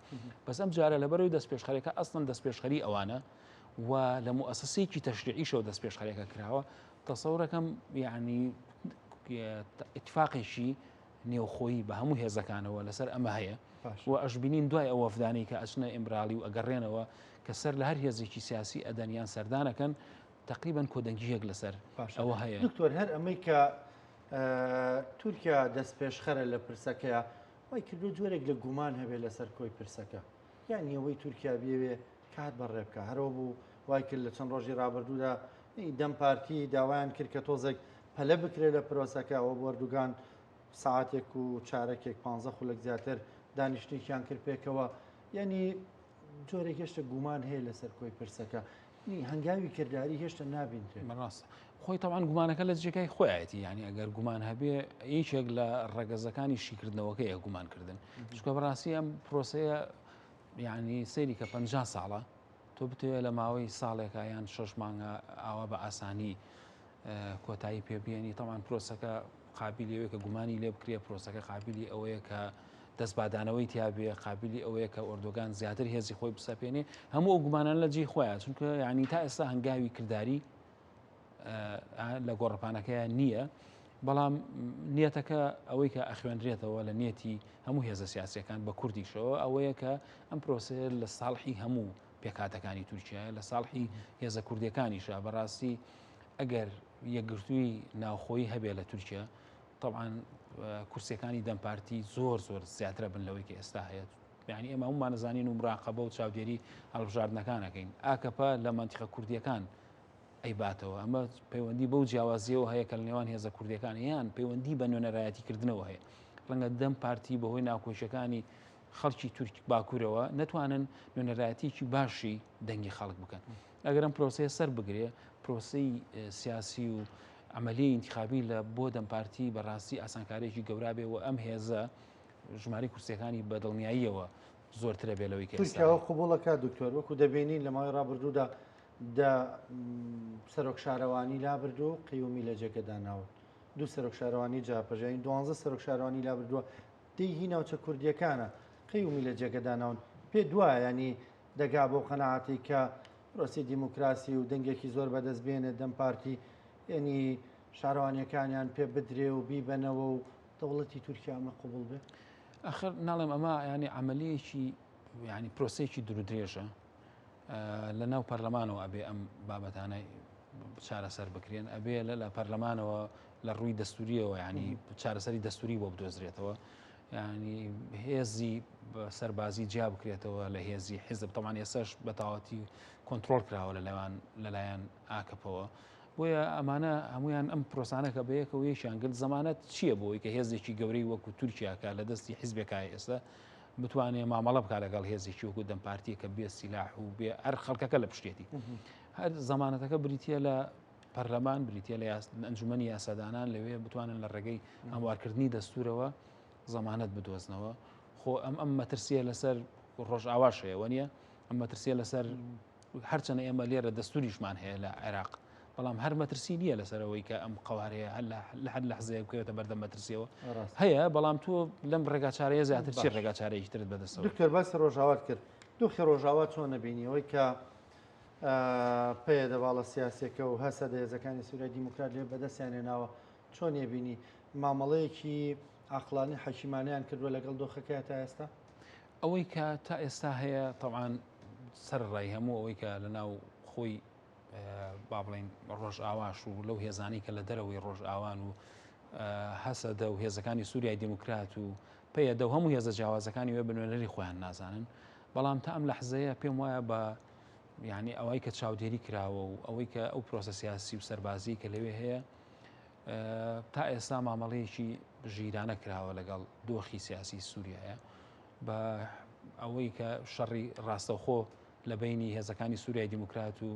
بەس ئەم جارە لەبەرەوەی دەستپێشخەرەکە ئەسڵەن دەستپێشخەری ئەوانە و لە مؤسسەیەکی تەشریعیشەوە دەستپێشخەرێکە کراوە تەسەورەکەم یعنی اتفاقێکی نێوخۆیی بە هەموو هێزەکانەوە لەسەر ئەمە هەیە و ئەشبینین دوای ئەو وەفدانەی کە ئەچنە ئیمرالی و ئەگەڕێنەوە کە سەر لە هەر هێزێکی سیاسی ئەدەنیان سەردانەکەن تقریبا کۆدەنگیەک لەسەر ئەوە هەیە دکتۆر هەر ئەمەی کە تورکیا دەستپێشخەرە لە پرسەکەیە وای کردو جۆرێک لە گومان هەبێت لەسەر کۆی پرسەکە یعنی ئەوەی تورکیا بێوێ کات بەڕێ بکە هەرەوە بوو وای کرد لە چەند ڕۆژی ڕابردوودا دەم پارتی داوایان کرد کە تۆزێک پەلە بکرێت لە پرۆسەکە ئەوە وەردوگان ساعتێک و چارەکێک 15 خولەک زیاتر دانیشتێکیان کرد پێکەوە یعنی جۆرێک هێشتا گومان هەیە لەسەر کۆی پرسەکە هەنگاوی کردداری هێشتا نابینرێت ڕاست خۆی تاوان گومانەکە لە جێگای خۆیەتی ینی ئەگەر گومان هەبێ یەکێک لە ڕەگەزەکانی شیکردنەوەکەیە گومانکردن چکە بەڕاستی ئەم پرۆسەیە یعنی سەیری کە 50 ساڵە تۆ بتوێت لە ماوەی ساڵێکە یان 6 مانگە ئاوا بە ئاسانی کۆتایی پێبیێنی تاوان پرۆسەکە قابلیەوەی کە گومانی لێ بکرێ پرۆسەکە قابلی ئەوەیە کە دەستبادانەوەی تیاابێ قابلی ئەوەیە کە ئۆردۆگان زیاتر هێزی خۆی بسەپێنێ هەموو ئەو گومانان لە جێی خۆیان چونکە یعنی تا ئێستا هەنگاوی کردداری لە گۆڕپانەکەیان نییە بەڵام نیەتەکە ئەوەی کە ئەخوێنرێتەوە لە نێتی هەموو هێزە سیاسەکان بە کوردیشەوە ئەوەیە کە ئەم پرۆسەیە لە ساڵحی هەموو پێکاتەکانی تورکیا لە ساڵحی هێزە کوردیەکانیشە بەڕاستی ئەگەر یەکگرتووی ناوخۆی هەبێ لە تورکیا طبعاً کورسەکانی دەمپارتی زۆر زیاترە بن لەوەی کە ئێستا هەیە یعنی ئێمە هەمومان نەزانین و مراقەبە و چاودێری هەڵبژاردنەکانەکەین ئاکەپە لە مەنتیقە کوردیەکان ئەیباتەوە ئەمە پەیوەندی بەو جیاوازیەوە هەیە کە لە نێوان هێزە کوردیەکان یان پەیوەندی بە نوێنەرایەتیکردنەوە هەیە ڕەنگە دەم پارتی بەهۆی ناوکۆشیەکانی خەڵکی تورک باکوورەوە نەتوانن نوێنەرایەتیکی باشی دەنگی خەڵک بکەن ئەگەر ئەم پرۆسەیە سەر بگرێ پرۆسەی سیاسی و عملی انتخابی لە بۆ دەمپارتی بەڕاستی ئاسانکارێکی گەورا بێ و ئەم هێزە ژماری کورسەکانی بەدڵنیاییەوە زۆرترە بێ لەوەی کە تورکیاوە قبوڵەکە دکتۆر وەکو دەبینین لە ماوەی ڕابردوودا سەرۆک شارەوانی لابردو قیومی لە جێگەدا ناوت دوو سەرۆک شارەوانی جاپەژین 12 سەرۆک شارەوانی لا بردووە دەی ناوچە کوردیەکانە قەیومی لە جێگەداناون پێ دوایە ینی دەگا بۆ قەنەعاتی کە پرۆسی دیموکراسی و دەنگێکی زۆر بەدەست بێنێت دەم پارتی ینی شارەوانیەکانیان پێ بدرێ و بیبەنەوە و دەوڵەتی تورکیا ئەمە قوبوڵ بێ آخر ناڵێم ئەمە ینی عملیەکی ینی پرۆسێکی درودرێژە لە ناو پەرلەمانەوە ئەبێ ئەم بابەتانەی چارەسەر بکرێن ئەبێ لە پەرلەمانەوە لە ڕووی دەستوریەوە ینی چارەسەری دەستوری بۆ بدۆزرێتەوە ینی هێزی سەربازی جیا بکرێتەوە لە هێزی حیزب تەمان ێساش بەتاواتی کۆنتترۆل کراوە لەلایەن ئاکەپەوە بۆیە ئەمانە هەمویان ئەم پرۆسانەکە بەیەکە و یەکیان گرت زەمانەت چییە بۆی کە هێزێکی گەورەی وەکو تورکیاکە لە دەستی حیزبێکای ئێستا بتوانێت مامەڵە بکات لەگەڵ هێزێکی وەکو دەم پارتیەکە بێ سیلاح و بێ هەر خەڵکەکە لە پشتێتی هەر زەمانەتەکە بریتە لە پەرلەمان بریتە لە ئەنجومەنی یاسادانان لەوێ بتوانن لە ڕێگەی هەموارکردنی دەستورەوە زەمانەت بدۆزنەوە خۆ ئەم مەترسیە لەسەر ڕۆژئاواشەیەوە نییە ئەم مەترسیە لەسەر هەرچەنە ئێمە لێرە دەستوریشمان هەیە لە عێراق بەڵام هەر مەترسی نییە لەسەرەوەی کە ئەم قوارەیە هەر لە حزەیە بکەوێتە بەردەم مەترسیەوە هەیە بەڵام تۆ لەم ڕێگاچارەیە زیاتر چی ڕێگاچارەیەکی ترت بەدەستەوە دکتۆر باسی ڕۆژاوات کرد دۆخی ڕۆژاوات چۆن نەبینیەوەی کە پێ دەواڵە سیاسێکە و هەسە دەهێزەکانی سوورای دیموکرات لێ بەدەستیان هێناوە چۆن ێبینی مامەڵەیەکی عقلانی حەکیمانیان کردووە لەگەڵ دۆخەکە تا ئێستا ئەوەی کە تا ئێستا هەیە تەوان سەرڕای هەموو ئەوەی کە لە ناو خۆی با بڵین ڕۆژ ئاواش و لەو هێزانی کە لە دەرەوەی ڕۆژ ئاوان و هەسەدە و هێزەکانی سووریای دیموکرات و پێدە و هەموو هێزە جیاوازەکانی وێ بنوێنەری خۆیان نازانن بەڵام تا ئەم لەحزەیە پێم وایە بە یعنی ئەوەی کە چاودێری کراوە و ئەوەی کە ئەو پرۆسە سیاسی و سەربازی کە لەوێ هەیە تا ئێستا مامەڵەیەکی ژیرانە کراوە لەگەڵ دۆخی سیاسی سووریایە بە ئەوەی کە شەڕی ڕاستەوخۆ لە بینی هێزەکانی سووریای دیموکرات و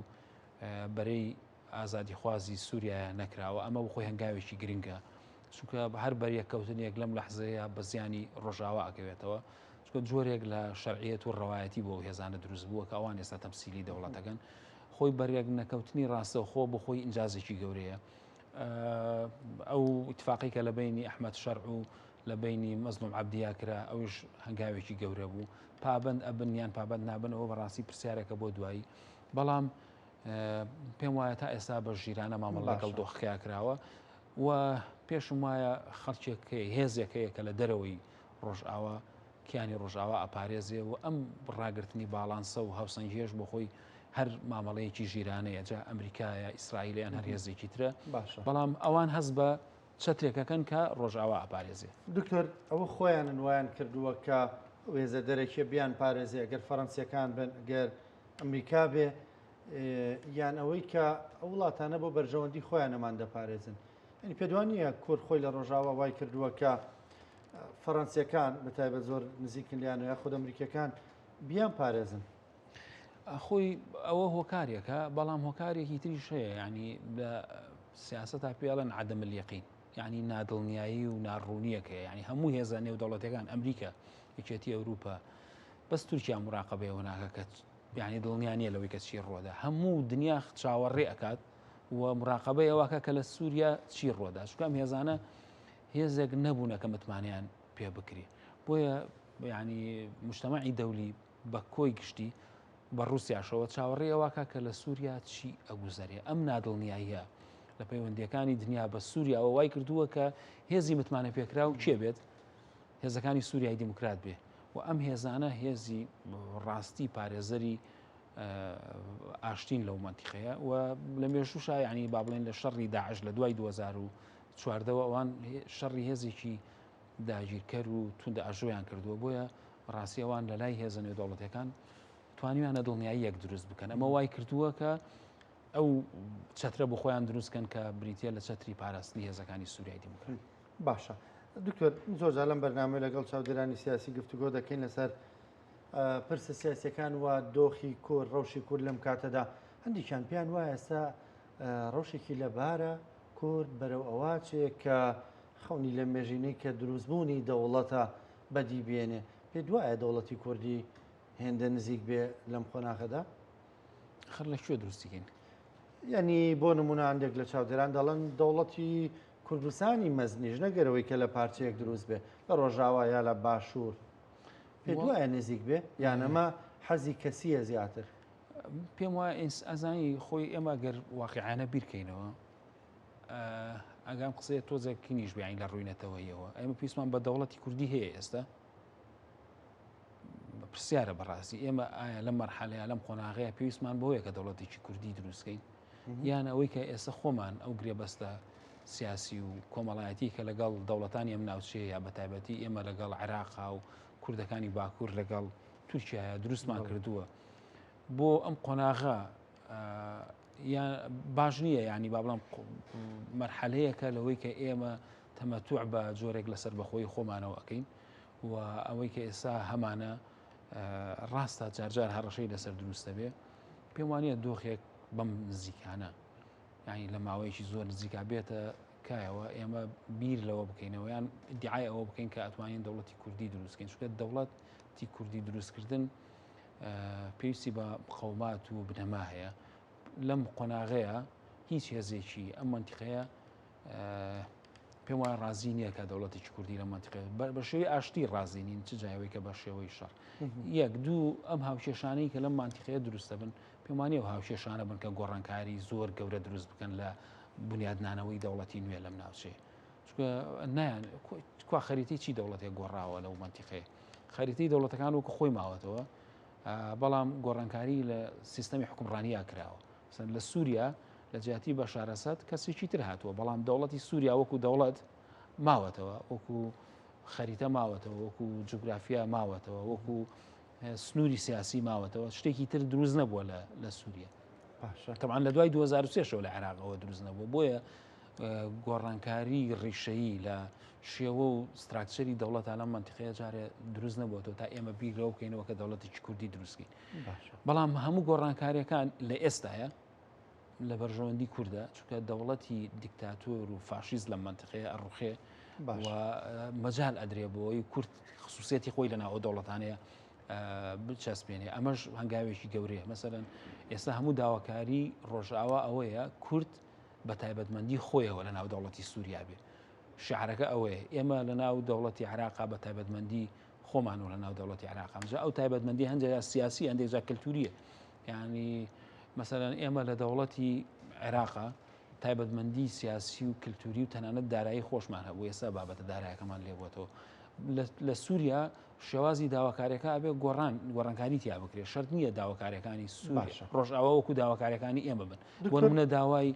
بەرەی ئازادی خوازی سووریایە نەکراوە ئەمە بخۆی هەنگاوێکی گرنگە چونکە هەر بەریەک کەوتنێک لەم لەحزەیە بە زیانی ڕۆژاوا ئەکەوێتەوە چکە جۆرێک لە شەرعیەت و ڕەوایەتی بۆ هێزانە دروست بووە کە ئەوان ئێستا تەمسیلی دەوڵەتەکەن خۆی بەریەک نەکەوتنی ڕاستەوخۆ بۆ خۆی ئینجازێکی گەورەیە ئەو اتفاقی کە لە بینی ئەحمەد شەرع و لە بینی مەزلوم عەبدیا کرا ئەوش هەنگاوێکی گەورە بوو پابند ئەبن یان پابند نابنەوە بەڕاستی پرسیارێکە بۆ دوایی بەڵام پێم وایە تا ئێستا بە ژیرانە مامەڵ لەگەڵ دۆخەکەیا کراوە و پێشم وایە خەڵکێک هێزێکەیە کە لە دەرەوەی ڕۆژئاوا کیانی ڕۆژئاوا ئەپارێزێ و ئەم ڕاگررتنی باڵانسە و هەوسەنگێش بۆ خۆی هەر مامەڵەیەکی ژیرانەیە جا ئەمریکایە ئیسرائیلیان هەر هێزێکی ترە بەڵام ئەوان هەست بە چەترێکەکەن کە ڕۆژئاوا ئەپارێزێ دکتۆر ئەوە خۆیان وایان کردووە کە وێزە دەرەکیە بیان پارێزێ ئەگەر فەڕەنسیەکان بن گەر ئەمریکا بێ یان ئەوەی کە ئەو وڵاتانە بۆ بەرژەوەندی خۆیان ئەمان دەپارێزن ئەنی پێدوانیە کورد خۆی لە ڕۆژاوا وای کردووە کە فەڕەنسیەکان بەتایبەت زۆر نزیکن لیانەوە خۆ ئەمریکەکان بیان پارێزن خۆی ئەوە هۆکارێکە بەڵام هۆکارێکی تریش هەیە ینی لە سیاسەتا پێڵەن عەدەم اليەقین یعنی نادڵنیایی و ناڕوونیەکە ینی هەموو هێزە نێودەوڵەتەکان ئەمریکا یەکێتی ئەوروپا بەس تورکیا مراقەبەیەوە ناکە کە یعنی دڵنیانیە لەوەی کە چی ڕۆدا هەموو دنیا چاوەڕێ ئەکات و مراقەبەی ئەوەکە کە لە سووریا چی ڕۆدا چونکە هێزانە هێزێک نەبوونە کە متمانیان پێ بکری بۆیە ینی مجتەمەعی دەولی بە کۆی گشتی بە ڕوسیاشەوە چاوەڕێ ئەوەکە کە لە سووریا چی ئەگوزارێ ئەم نادڵنیاییە لە پەیوەندیەکانی دنیا بە سووریاوە وای کردووە کە هێزی متمانە پێکرا و چێ بێت هێزەکانی سووریای دیموکرات بێ و ئەم هێزانە هێزی ڕاستی پارێزەری ئاشتین لەو منتیقەیە و لە مێژوشە ینی با بڵێن لە شەڕی داعش لە دوای 2014 ئەوان شەڕی هێزێکی داگیرکەر و توندە ئاژۆیان کردووە بۆیە ڕاستی ئەوان لە لای هێزە نێودەوڵەتەکان توانیوانە دڵنیایی یەک دروست بکەن ئەمە وای کردووە کە ئەو چەترە بۆ خۆیان دروستکەن کە بریتە لە چەتری پاراستنی هێزەکانی سووریای دیموکرات باشە دکتۆر زۆرجار لەم بەرنامەی لەگەڵ چاودێرانی سیاسی گفتوگۆ دەکەین لەسەر پرسە سیاسیەکان و دۆخی کورد ڕەوشی کورد لەم کاتەدا هەندێکیان پێیان وایە ئێستا ڕەوشێکی لەبارە کورد بەرەو ئەواچێک کە خەونی لە مێژینەی کە دروستبوونی دەوڵەتە بەدی بێنێ پێ دوایە دەوڵەتی کوردی هێندە نزیک بێ لەم خۆناغەدا خەر لەکوێ دروستیکەین ینی بۆ نمونە هەندێک لە چاودێران دەڵێن دەوڵەتی کوردستانی مەزنیش نەگەرەوەی کە لە پارچەیەک دروست بێ لە ڕۆژاوا یا لە باشوور پێ دوایە نزیک بێ یان ئەمە حەزی کەسیە زیاتر پێم وایە ئەزانی خۆی ئێمە گەر واقعانە بیرکەینەوە ئەگەم قسەیە تۆزێکی نیش بیانی لە ڕووینەتەوەیەوە ئێمە پێویستمان بە دەوڵەتی کوردی هەیە ئێستا پرسیارە بەڕاستی ئێمە ئایا لەم مەرحەلەیە لەم قۆناغەیە پێویستمان بۆیە کە دەوڵەتێکی کوردی دروستکەین یان ئەوەی کە ئێستا خۆمان ئەو گرێبەستە سیاسی و کۆمەڵایەتی کە لەگەڵ دەوڵەتانی ئەم ناوچەیە یا بەتایبەتی ئێمە لەگەڵ عێراقا و کوردەکانی باکوور لەگەڵ تورکیایە دروستمان کردووە بۆ ئەم قۆناغا یان باش نییە ینی با بڵام مەرحەلەیەکە لەوەی کە ئێمە تەمەتوع بە جۆرێک لەسەر بەخۆی خۆمانەوە ئەەکەین و ئەوەی کە ئێستا هەمانە ڕاستە جارجار هەڕەشەی لەسەر دروستە بێ پێم وانە دۆخێک بەم نزیکانە ینی لە ماوەیەکی زۆر نزیکا بێتە کایەوە ئێمە بیر لەوە بکەینەوە یان دیعای ئەوە بکەین کە ئەتوانین دەوڵەتی کوردی دروستکەین چونکە دەوڵەتی کوردی دروستکردن پێویستی بە قەومات و بنەما هەیە لەم قۆناغەیە هیچ هێزێکی ئەم منتیقەیە پێم وایە ڕازی نییە کە دەوڵەتێکی کوردی لە منتیقەیە بە شێوەی ئاشتی ڕازی نین چ جایەوەی کە بە شێوەی شەڕ یەک دوو ئەم هاوکێشانەی کە لەم منتیقەیە دروستە بن پێم وانیە و هاوکێشانە بن کە گۆڕانکاری زۆر گەورە دروست بکەن لە بنیادنانەوەی دەوڵەتی نوێ لەم ناوچەیە چونکە نایان کوا خەریتی چی دەوڵەتێک گۆڕاوە لەو منتیقەیە خەریتی دەوڵەتەکان وەکو خۆی ماوەتەوە بەڵام گۆڕانکاری لە سیستەمی حکومڕانیە کراوە لە سووریا لە جیاتی بەشار ئەسەد کەسێکی تر هاتووە بەڵام دەوڵەتی سووریا وەکو دەوڵەت ماوەتەوە وەکو خەریتە ماوەتەوە وەکو جوگرافیا ماوەتەوە وەکو سنووری سیاسی ماوەتەوە شتێکی تر دروست نەبووە لە سووریا تەمان لە دوای 2023 لە عێراقەوە دروست نەبووە بۆیە گۆڕانکاری ڕیشەیی لە شێوە و ستراکچەری دەوڵەت لەم منتیقەیە جارێ دروست نەبووەوە تا ئێمە بیرەوە بکەینەوە کە دەوڵەتێکی کوردی دروستکەین بەڵام هەموو گۆڕانکاریەکان لە ئێستاە لە بەرژەوەندی کووردە چونکە دەوڵەتی دیکتاتۆر و فاشیز لە منتیقەیە ئەڕوخێ و مەجال ئەدرێ بۆەوەی کورد خصوصیەتی خۆی لەناو دەوڵەتانەیە بچەسپێنێ ئەمەش هەنگاوێکی گەورەیە مەسەرەن ئێستا هەموو داواکاری ڕۆژئاوا ئەوەیە کورد بە تایبەتمەندی خۆیەوە لە ناو دەوڵەتی سووریا بێ شعرەکە ئەوەیە ئێمە لە ناو دەوڵەتی عێراقا بە تایبەتمەندی خۆمانەوە لە ناو دەوڵەتی عێراقامجا ئەو تایبەتمەندی هەندێک سیاسی هەندێک جا کلتوریە ینی مەسەرەن ئێمە لە دەوڵەتی عێراقا تایبەتمەندی سیاسی و کللتوری و تەنانەت دارایی خۆشمان هەبوو ئێستا بابەتە دارایەکەمان لێبووەوە لە سووریا شێوازی داواکاریەکە ئەبێ گۆڕانکاری تیا بکرێت شەرت نییە داواکاریەکانی سووریا ڕۆژئاوا وەکو داواکاریەکانی ئێمە بن بۆ نمونە داوای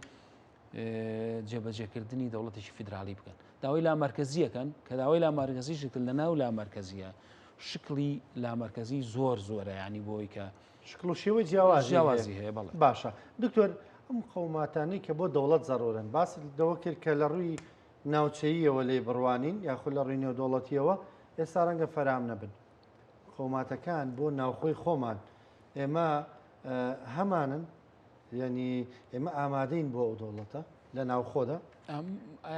جێبەجێکردنی دەوڵەتێکی فیدرالی بکەن داوای لامەرکەزیەکەن کە داوای لامەرکەزی شکل لە ناو لامەرکەزیە شکلی لامەرکەزی زۆر زۆرە ینی بۆی کە شکل و شێوەی جیاوازی هەیە باشە دکتۆر ئەم قەوماتانەی کە بۆ دەوڵەت زەڕۆرن باس دەوە کرد کە لە ڕووی ناوچەییەوە لێ بڕوانین یاخود لە ڕووی نێودەوڵەتیەوە ئێستا ڕەنگە فەرام نەبن قەوماتەکان بۆ ناوخۆی خۆمان ئێمە هەمانن یعنی ئێمە ئامادەین بۆ ئەو دەوڵەتە لە ناوخۆدا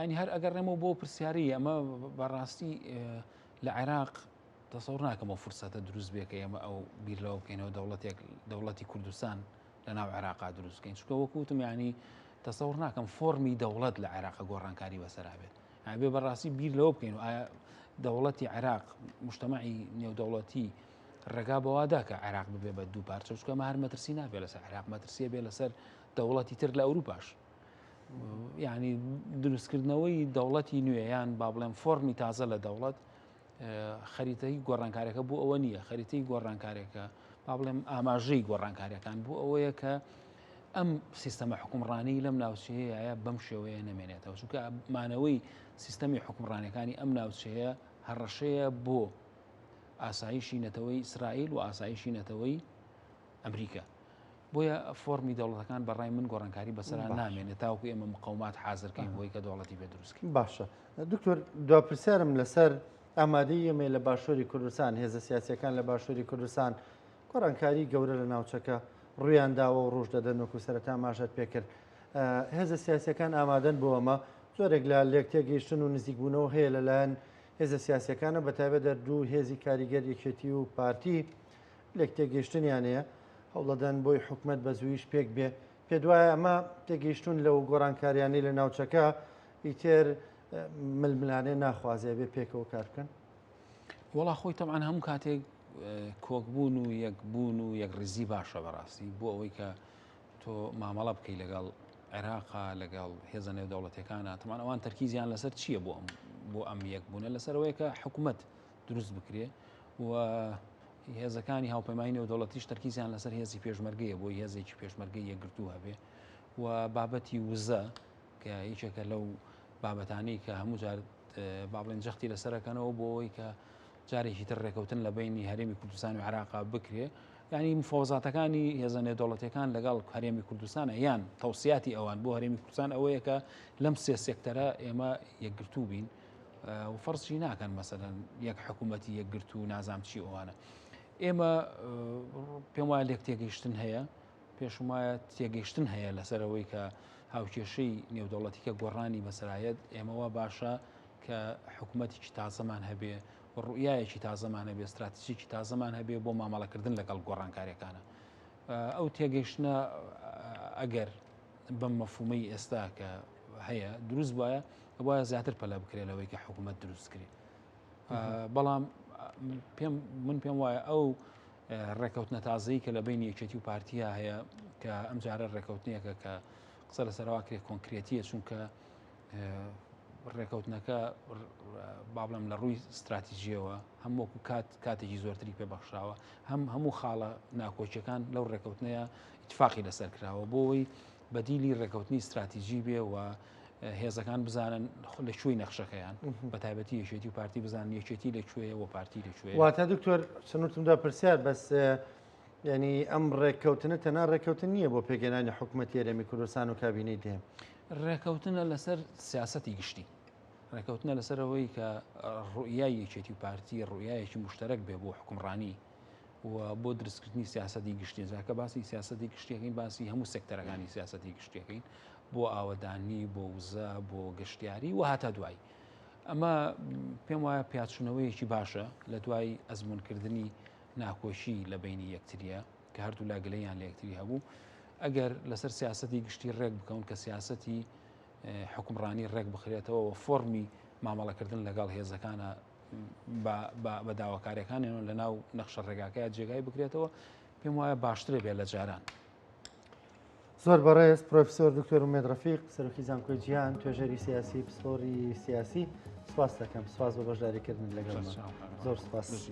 ینی هەر ئەگەڕێمەوە بۆ پرسیاری ئەمە بەڕاستی لە عێراق تەسەوڕ ناکەمەوە فرسەتە دروست بێ کە ئێمە ئەو بیرلەوە بکەینەوە دەوڵەتی کوردستان لە ناو عێراقا دروستکەین چونکە وەکوتم ینی تەسەوڕ ناکەم فۆرمی دەوڵەت لە عێراقا گۆڕانکاری بەسەرا بێت بێ بەڕاستی بیر لەوە بکەین و ئایا دەوڵەتی عێراق مجتەمەعی نێودەوڵەتی ڕێگا بەوادا کە عێراق ببێ بە دوو پارچە چونکە هەر مەترسی نابێ لەسەر عێراق مەترسیە بێ لەسەر دەوڵەتی تر لە ئەوروپاش ینی دروستکردنەوەی دەوڵەتی نوێیان با بڵێن فۆرمی تازە لە دەوڵەت خەریتەی گۆڕانکارەکە بوو ئەوە نییە خەریتەی گۆڕانکارێکە با بڵێم ئاماژەی گۆڕانکاریەکان بوو ئەوەیە کە ئەم سیستەمە حکومڕانی لەم ناوچەیە بەم شێوەیە نەمێنێتەوە چونکە مانەوەی سیستەمی حکومڕانەکانی ئەم ناوچەیە هەڕەشەیە بۆ ئاسایشی نەتەوەی ئیسرائیل و ئاسایشی نەتەوەی ئەمریکا بۆیە فۆرمی دەوڵەتەکان بەڕای من گۆڕانکاری بەسەرا نامێنێت تاوەکو ئێمە مقاومات حازرکەین بۆی کە دەوڵەتی بێ دروستکەین باشە دکتۆر دواپرسیارم لەسەر ئامادەی ئێمە لە باشووری کوردستان هێزە سیاسیەکان لە باشووری کوردستان گۆڕانکاری گەورە لە ناوچەکە ڕویان داوە و ڕۆژ دەدەن وەکو سەرەتا ماژەت پێکرد هێزە سیاسیەکان ئامادەن بۆ ئەمە زۆرێک لە لێکتێگەیشتن و نزیکبوونەوە هەیە لەلایەن هێزە سیاسیەکانە بەتایبەت دەردوو هێزی کاریگەر یەکێتی و پارتی لێکتێگەیشتنیان هەیە هەوڵەدەن بۆی حکومەت بە زوویش پێک بێ پێ دوایە ئەمە تێگەیشتون لەو گۆڕانکاریانی لە ناوچەکە ئیتر ململانێ ناخوازێ بێ پێکەوە کار بکەن؟ وڵا خۆی تەعاان هەموو کاتێک کۆکبوون و یەکبوون و یەک ڕزی باشە بەڕاستی بۆ ئەوەی کە تۆ مامەڵە بکەی لەگەڵ عێراقا لەگەڵ هێزە نێودەوڵەتەکانە تەمان ئەوان تەرکیزیان لەسەر چییە بۆ ئەم یەکبوونە لەسەرەوەی کە حکوومەت دروست بکرێ و هێزەکانی هاوپەیمانی نێودەوڵەتیش تەرکیزیان لەسەر هێزی پێشمەرگەیە بۆی هێزێکی پێشمەرگەی یەکگرتوو هەبێ و بابەتی وزە کە هیچێکە لەو بابەتانەی کە هەموو جار با بڵێن جەختی لەسەرەکەنەوە بۆ ئەوەی کە جارێکی تر ڕێکەوتن لە بینی هەرێمی کوردستان و عێراقا بکرێ ینی مفۆزاتەکانی هێزە نێودەوڵەتەکان لەگەڵ هەرێمی کوردستانە یان تەوسیاتی ئەوان بۆ هەرێمی کوردستان ئەوەیە کە لەم سێ سێکتەرە ئێمە یەکگرتوو بین و فەرزی ناکەن مەسەلەن یەک حکوومەتی یەکگرتو و نازام چی ئەوانە ئێمە پێم وایە لێک تێگەیشتن هەیە پێشم وایە تێگەیشتن هەیە لەسەرەوەی کە هاوکێشەی نێودەوڵەتیکە گۆڕانی بەسەرایەت ئێمەوە باشە کە حکوومەتێکی تازەمان هەبێ ڕوئایەکی تازەمان هەبێ استراتیژیکی تازەمان هەبێ بۆ مامەڵەکردن لەگەڵ گۆڕانکاریەکانە ئەو تێگەیشتنە ئەگەر بەم مەفهومەی ئێستا کە هەیە دروست وایە وایە زیاتر پەلە بکرێت لەوەی کە حکوومەت دروست کرێ بەڵام من پێم وایە ئەو ڕێکەوتنە تازایی کە لە بینی یەکێتی و پارتیا هەیە کە ئەم جارە ڕێکەوتنیەکە کە قسە لەسەرەوە کرێت کۆنکرێتیە چونکە ڕێکەوتنەکە با بڵێم لە ڕووی استراتیژیەوە هەمووەکو کاتێکی زۆرتری پێبەخشاوە هەموو خاڵە ناکۆچیەکان لەو ڕێکەوتنەیە اتفاقی لەسەر کراوە بۆەوەی بەدیلی ڕێکەوتنی استراتیژی بێ و هێزەکان بزانن لەکوێی نەخشەکەیان بە تایبەتی یەکێتی و پارتی بزانن یەکێتی لەکوێیە و پارتی لەکوێیە. واتە دکتۆر سنوورتمدا پرسیار بەس ینی ئەم ڕێککەوتنە تەنها ڕێککەوتن نییە بۆ پێگەێنانی حکوومەتی هەرێمی کوردستان و کابینەی دێم ڕێکەوتنە لەسەر سیاسەتی گشتی ڕێکەوتنە لەسەرەوەی کە ڕوئای یەکێتی و پارتی ڕوئایەکی مشتەرەک بێ بۆ حکومڕانی و بۆ دروستکردنی سیاسەتی گشتی جاکە باسی سیاسەتی گشتیەکەین باسی هەموو سێکتەرەکانی سیاسەتی گشتیەکەین بۆ ئاوەدانی بۆ وزە بۆ گەشتیاری و هاتە دوای ئەمە پێم وایە پیاچوونەوەیەکی باشە لە دوای ئەزمونکردنی ناکۆشی لە بینی یەکتریە کە هەردوو لاگەلەیان لە یەکتری هەبوو ئەگەر لەسەر سیاسەتی گشتی ڕێک بکەون کە سیاسەتی حکومڕانی ڕێک بخرێتەوە و فۆرمی مامەڵەکردن لەگەڵ هێزەکانە بە داواکاریەکانیان لە ناو نەخشە ڕێگاکەیە جێگای بکرێتەوە پێم وایە باشترێ بێت لە جاران. زۆر بەڕێز پرۆفیسۆر دکتۆر ئومێد ڕەفیق سەرۆکی زانکۆی جیهان توێژەری سیاسی پسپۆری سیاسی سپاس دەکەم سپاس بە بەشداریکردن لەگەڵ زۆر سپاس.